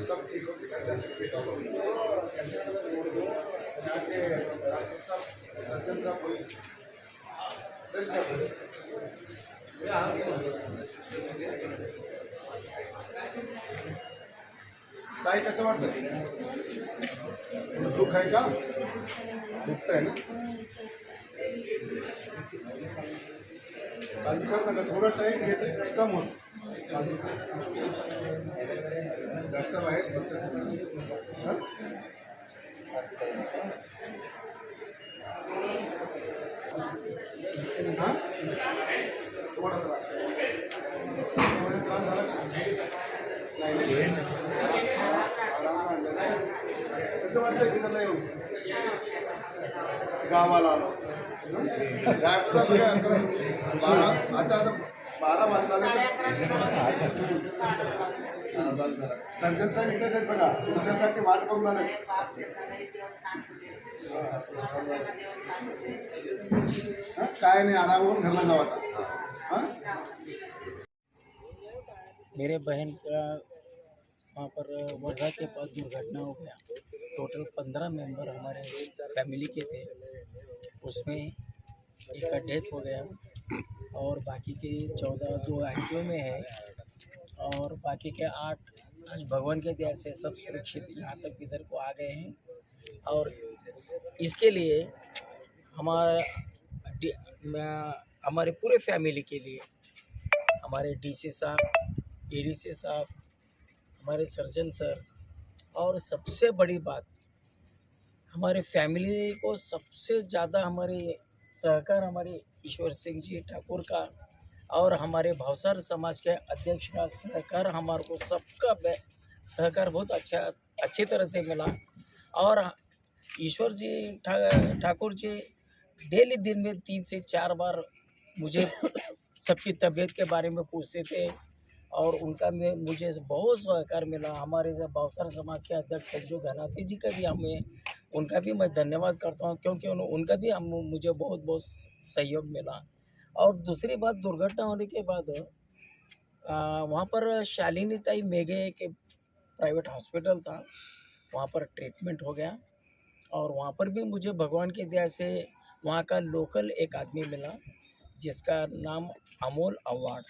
सब ठीक हो सर्जन साहब ताई कसं वाटतं? दुःख आहे का? दुखत आहे ना? काळजी करू नका, थोडा टाइम घेते कम होत. डॉक्टर साहब आहेत फक्त हां हां थोडा त्रास त्रास झाला नाही आराम आणलं. कसं वाटतं की त्याला येऊन गावाला आलो डॉक्टर साहब काय अकरा 12 आता 12 वाजता सर्जन साहेब इथेच आहेत बघा, तुमच्यासाठी वाट करून आले. काय नाही, आराम करून घरला जाऊ आता. हाँ मेरे बहन का वहाँ पर वर्धा के पास दुर्घटना हो गया. टोटल 15 मेंबर हमारे फैमिली के थे. उसमें एक का डेथ हो गया और बाकी के 14 जो ICU में है और बाकी के 8 आज भगवान के दया से सब सुरक्षित यहाँ तक इधर को आ गए हैं। और इसके लिए हमारा हमारे पूरे फैमिली के लिए हमारे डीसी साहब, एडीसी साहब, हमारे सर्जन सर, और सबसे बड़ी बात हमारे फैमिली को सबसे ज़्यादा हमारे सहकार हमारे ईश्वर सिंह जी ठाकुर का और हमारे भावसार समाज के अध्यक्ष का सहकार हमारे को सबका सहकार बहुत अच्छी तरह से मिला। और ईश्वर जी ठाकुर जी डेली दिन में 3 से 4 बार मुझे सबकी तबीयत के बारे में पूछते थे और उनका मुझे बहुत सहकार मिला। हमारे भावसार समाज के अध्यक्ष जो घनाती जी का भी उनका भी मैं धन्यवाद करता हूँ, क्योंकि उनका भी मुझे बहुत बहुत सहयोग मिला। और दूसरी बात, दुर्घटना होने के बाद वहाँ पर शालिनी ताई मेघे के प्राइवेट हॉस्पिटल था, वहाँ पर ट्रीटमेंट हो गया। और वहाँ पर भी मुझे भगवान की दया से वहाँ का लोकल एक आदमी मिला जिसका नाम अमोल अवार्ड।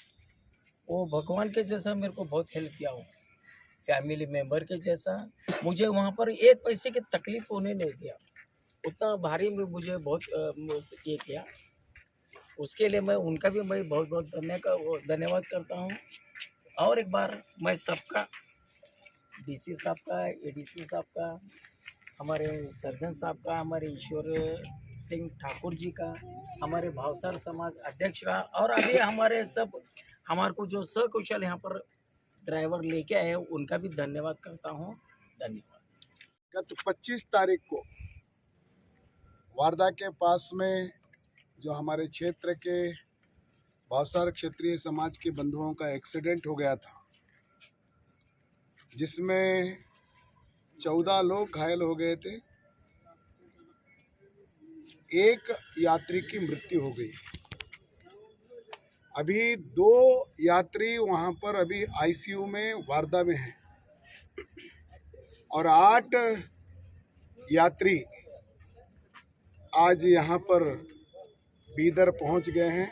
वो भगवान के जैसा मेरे को बहुत हेल्प किया, हो फैमिली मेम्बर के जैसा। मुझे वहाँ पर एक पैसे की तकलीफ होने नहीं दिया, उतना भारी में मुझे बहुत ये किया। उसके लिए मैं उनका भी बहुत बहुत धन्यवाद करता हूँ। और एक बार मैं सबका, डीसी साहब का, एडीसी साहब का, हमारे सर्जन साहब का, हमारे ईश्वर सिंह ठाकुर जी का, हमारे भावसार समाज अध्यक्ष का, और अभी हमारे को जो सकुशल यहाँ पर ड्राइवर लेके आए उनका भी धन्यवाद करता हूँ। धन्यवाद। गत 25 तारीख को वारदा के पास में जो हमारे क्षेत्र के भावसार क्षेत्रीय समाज के बंधुओं का एक्सीडेंट हो गया था, जिसमें 14 लोग घायल हो गए थे। एक यात्री की मृत्यु हो गई। अभी 2 यात्री वहां पर अभी आईसीयू में वारदा में हैं और 8 यात्री आज यहाँ पर बीदर पहुँच गए हैं।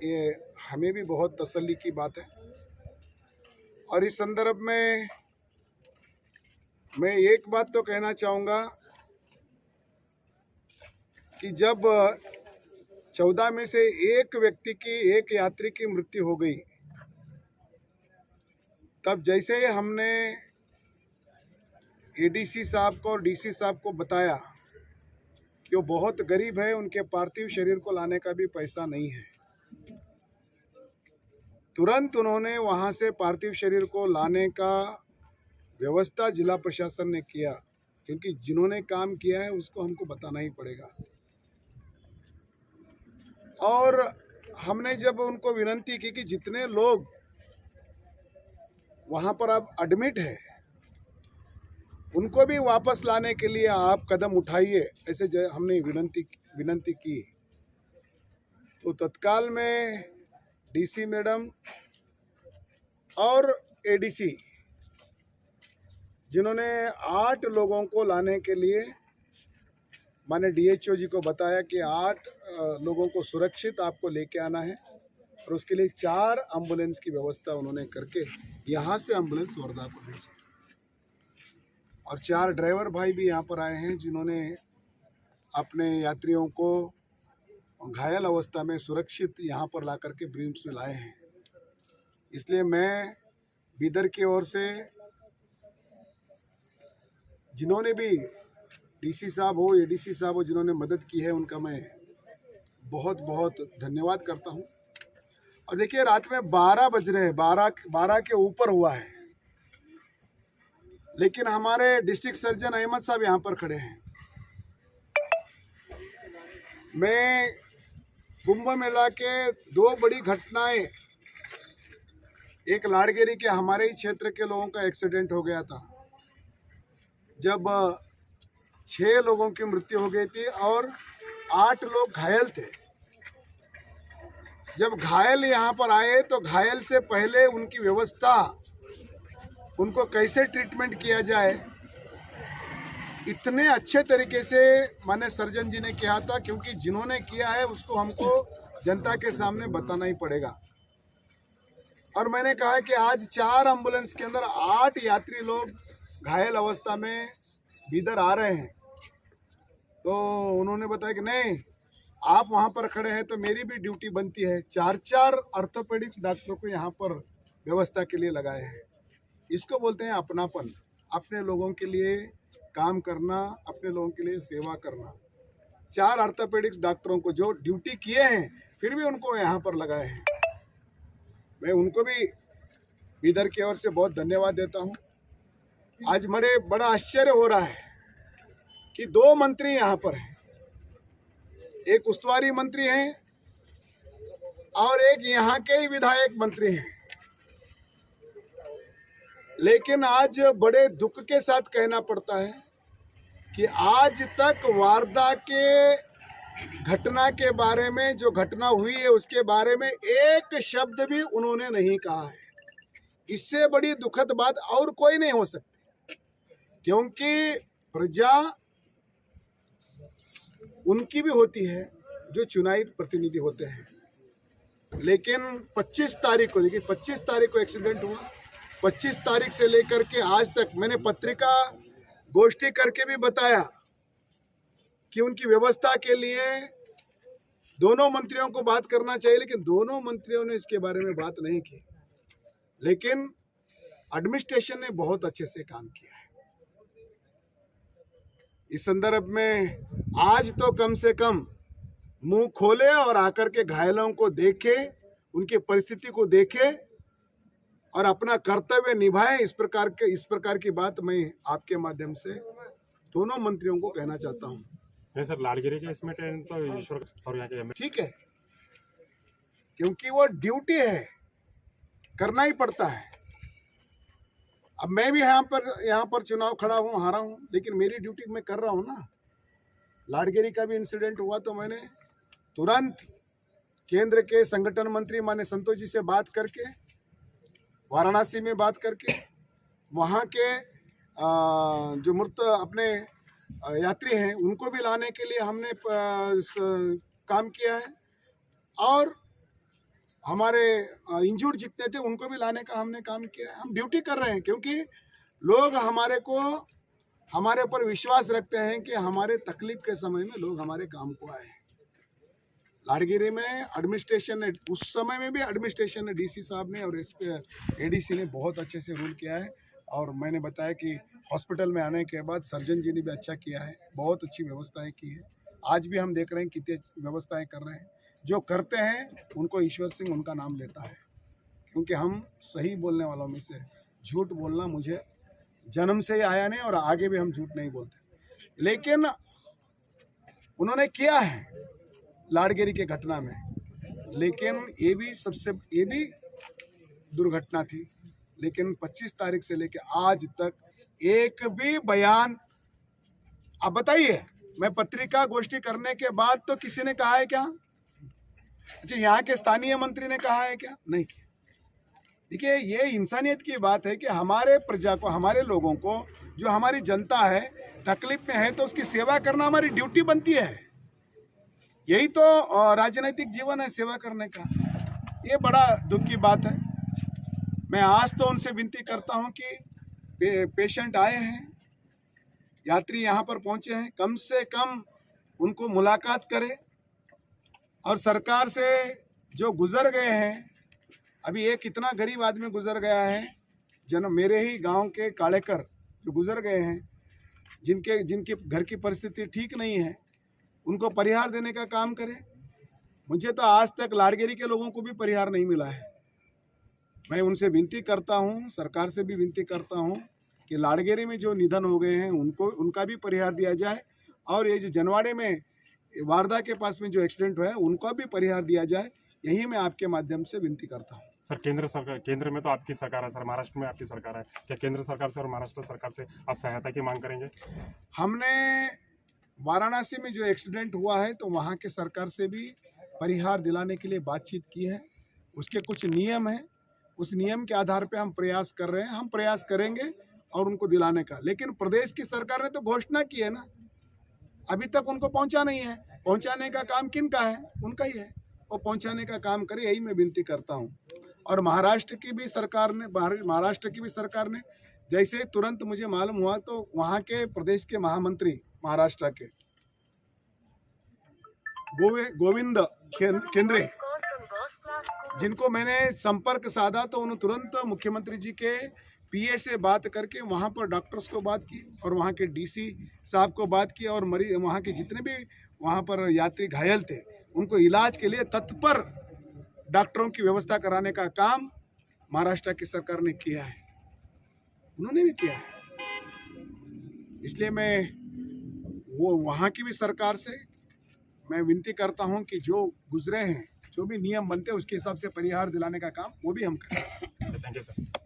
ये हमें भी बहुत तसल्ली की बात है। और इस संदर्भ में मैं एक बात तो कहना चाहूँगा कि जब 14 में से एक यात्री की मृत्यु हो गई, तब जैसे ही हमने एडीसी साहब को और डीसी साहब को बताया कि वो बहुत गरीब है, उनके पार्थिव शरीर को लाने का भी पैसा नहीं है, तुरंत उन्होंने वहां से पार्थिव शरीर को लाने का व्यवस्था जिला प्रशासन ने किया, क्योंकि जिन्होंने काम किया है उसको हमको बताना ही पड़ेगा। और हमने जब उनको विनती की कि जितने लोग वहां पर अब एडमिट है उनको भी वापस लाने के लिए आप कदम उठाइए, ऐसे हमने विनती की, तो तत्काल में डीसी मैडम और एडीसी जिन्होंने 8 लोगों को लाने के लिए, मैंने डीएचओ जी को बताया कि 8 लोगों को सुरक्षित आपको लेके आना है, और उसके लिए 4 एम्बुलेंस की व्यवस्था उन्होंने करके यहाँ से एम्बुलेंस वर्धा को भेजी। और 4 ड्राइवर भाई भी यहाँ पर आए हैं जिन्होंने अपने यात्रियों को घायल अवस्था में सुरक्षित यहाँ पर ला करके ब्रिम्स में लाए हैं। इसलिए मैं बीदर की ओर से जिन्होंने भी डीसी साहब हो, एडीसी साहब हो, जिन्होंने मदद की है, उनका मैं बहुत बहुत धन्यवाद करता हूँ। और देखिए, रात में 12 बज रहे हैं, 12 के ऊपर हुआ है, लेकिन हमारे डिस्ट्रिक्ट सर्जन अहमद साहब यहाँ पर खड़े हैं। मैं कुंभ मेला के 2 बड़ी घटनाएं, एक लाड़गेरी के हमारे ही क्षेत्र के लोगों का एक्सीडेंट हो गया था, जब 6 लोगों की मृत्यु हो गई थी और 8 लोग घायल थे। जब घायल यहाँ पर आए तो घायल से पहले उनकी व्यवस्था, उनको कैसे ट्रीटमेंट किया जाए, इतने अच्छे तरीके से माने सर्जन जी ने किया था, क्योंकि जिन्होंने किया है उसको हमको जनता के सामने बताना ही पड़ेगा। और मैंने कहा कि आज 4 एम्बुलेंस के अंदर 8 यात्री लोग घायल अवस्था में बीदर आ रहे हैं। तो उन्होंने बताया कि नहीं, आप वहाँ पर खड़े हैं तो मेरी भी ड्यूटी बनती है। 4 ऑर्थोपेडिक्स डॉक्टरों को यहाँ पर व्यवस्था के लिए लगाए हैं। इसको बोलते हैं अपनापन, अपने लोगों के लिए काम करना, अपने लोगों के लिए सेवा करना। 4 ऑर्थोपेडिक्स डॉक्टरों को जो ड्यूटी किए हैं फिर भी उनको यहाँ पर लगाए हैं। मैं उनको भी बीदर की ओर से बहुत धन्यवाद देता हूँ। आज बड़ा आश्चर्य हो रहा है कि 2 मंत्री यहाँ पर हैं, एक उस्तुवारी मंत्री हैं और एक यहाँ के ही विधायक मंत्री हैं। लेकिन आज बड़े दुख के साथ कहना पड़ता है कि आज तक वारदा के घटना के बारे में, जो घटना हुई है उसके बारे में एक शब्द भी उन्होंने नहीं कहा है। इससे बड़ी दुखद बात और कोई नहीं हो सकती, क्योंकि प्रजा उनकी भी होती है जो चुनावित प्रतिनिधि होते हैं। लेकिन 25 तारीख को, देखिए 25 तारीख को एक्सीडेंट हुआ। 25 तारीख से लेकर के आज तक मैंने पत्रिका गोष्ठी करके भी बताया कि उनकी व्यवस्था के लिए दोनों मंत्रियों को बात करना चाहिए, लेकिन दोनों मंत्रियों ने इसके बारे में बात नहीं की। लेकिन एडमिनिस्ट्रेशन ने बहुत अच्छे से काम किया है। इस संदर्भ में आज तो कम से कम मुंह खोले और आकर के घायलों को देखे, उनकी परिस्थिति को देखे और अपना कर्तव्य निभाएं। इस प्रकार की बात मैं आपके माध्यम से दोनों मंत्रियों को कहना चाहता हूं। नहीं सर, लालगिरी के इसमें तो ईश्वर और यहाँ के ठीक है, क्योंकि वो ड्यूटी है, करना ही पड़ता है। अब मैं भी यहाँ पर चुनाव खड़ा हूँ, हारा हूँ, लेकिन मेरी ड्यूटी मैं कर रहा हूँ ना। लालगिरी का भी इंसिडेंट हुआ तो मैंने तुरंत केंद्र के संगठन मंत्री माननीय संतोष जी से बात करके, वाराणसी में बात करके, वहाँ के जो मृत अपने यात्री हैं उनको भी लाने के लिए हमने काम किया है, और हमारे इंजूर्ड जितने थे उनको भी लाने का हमने काम किया है। हम ड्यूटी कर रहे हैं क्योंकि लोग हमारे ऊपर विश्वास रखते हैं कि हमारे तकलीफ के समय में लोग हमारे काम को आए। लालगिरी में एडमिनिस्ट्रेशन ने, उस समय में भी एडमिनिस्ट्रेशन ने, डीसी साहब ने और एडीसी ने बहुत अच्छे से रूल किया है। और मैंने बताया कि हॉस्पिटल में आने के बाद सर्जन जी ने भी अच्छा किया है, बहुत अच्छी व्यवस्थाएं की है। आज भी हम देख रहे हैं कितनी व्यवस्थाएं कर रहे हैं। जो करते हैं उनको ईश्वर सिंह उनका नाम लेता है, क्योंकि हम सही बोलने वालों में से, झूठ बोलना मुझे जन्म से ही आया नहीं और आगे भी हम झूठ नहीं बोलते। लेकिन उन्होंने किया है लालगिरी के घटना में, लेकिन ये भी दुर्घटना थी। लेकिन 25 तारीख से लेकर आज तक एक भी बयान, आप बताइए, मैं पत्रिका गोष्ठी करने के बाद तो किसी ने कहा है क्या? अच्छा, यहाँ के स्थानीय मंत्री ने कहा है क्या? नहीं किया। देखिए, ये इंसानियत की बात है कि हमारे प्रजा को, हमारे लोगों को, जो हमारी जनता है तकलीफ में है तो उसकी सेवा करना हमारी ड्यूटी बनती है। यही तो राजनीतिक जीवन है, सेवा करने का। ये बड़ा दुख की बात है। मैं आज तो उनसे विनती करता हूं कि पेशेंट आए हैं, यात्री यहाँ पर पहुँचे हैं, कम से कम उनको मुलाकात करें। और सरकार से जो गुजर गए हैं, अभी एक इतना गरीब आदमी गुजर गया है, मेरे ही गांव के कालेकर जो गुजर गए हैं, जिनके घर की परिस्थिति ठीक नहीं है, उनको परिहार देने का काम करें। मुझे तो आज तक लालगिरी के लोगों को भी परिहार नहीं मिला है। मैं उनसे विनती करता हूं, सरकार से भी विनती करता हूं कि लालगिरी में जो निधन हो गए हैं उनका भी परिहार दिया जाए, और ये जो जनवाड़े में वारदा के पास में जो एक्सीडेंट हुआ है उनका भी परिहार दिया जाए। यही मैं आपके माध्यम से विनती करता हूँ। सर, केंद्र में तो आपकी सरकार है सर, महाराष्ट्र में आपकी सरकार है, क्या केंद्र सरकार से और महाराष्ट्र सरकार से आप सहायता की मांग करेंगे? हमने वाराणसी में जो एक्सीडेंट हुआ है तो वहाँ के सरकार से भी परिहार दिलाने के लिए बातचीत की है। उसके कुछ नियम हैं, उस नियम के आधार पे हम प्रयास कर रहे हैं। हम प्रयास करेंगे और उनको दिलाने का। लेकिन प्रदेश की सरकार ने तो घोषणा की है ना, अभी तक उनको पहुंचा नहीं है। पहुंचाने का काम किन का है? उनका ही है। वो पहुंचाने का काम करे, यही मैं विनती करता हूं। और महाराष्ट्र की भी सरकार ने जैसे ही तुरंत मुझे मालूम हुआ तो वहाँ के प्रदेश के महामंत्री महाराष्ट्र के गोविंद केंद्रे, जिनको मैंने संपर्क साधा तो उन्होंने तुरंत मुख्यमंत्री जी के पीए से बात करके वहाँ पर डॉक्टर्स को बात की और वहाँ के डीसी साहब को बात की और वहाँ के जितने भी वहाँ पर यात्री घायल थे उनको इलाज के लिए तत्पर डॉक्टरों की व्यवस्था कराने का काम महाराष्ट्र की सरकार ने किया है, उन्होंने भी किया है। इसलिए मैं वो वहाँ की भी सरकार से मैं विनती करता हूँ कि जो गुजरे हैं, जो भी नियम बनते हैं उसके हिसाब से परिहार दिलाने का काम वो भी हम करें। Thank you sir.